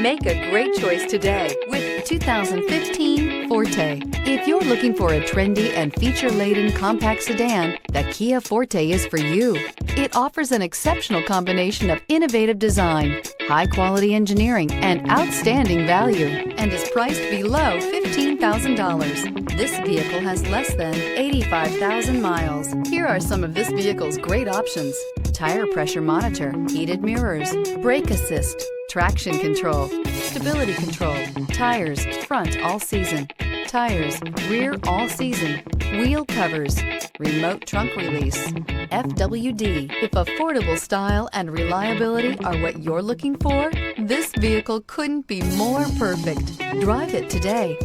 Make a great choice today with 2015 Forte. If you're looking for a trendy and feature-laden compact sedan, the Kia Forte is for you. It offers an exceptional combination of innovative design, high-quality engineering, and outstanding value, and is priced below $15,000. This vehicle has less than 85,000 miles. Here are some of this vehicle's great options: tire pressure monitor, heated mirrors, brake assist, traction control, stability control, tires, front all season, tires, rear all season, wheel covers, remote trunk release, FWD. If affordable style and reliability are what you're looking for, this vehicle couldn't be more perfect. Drive it today.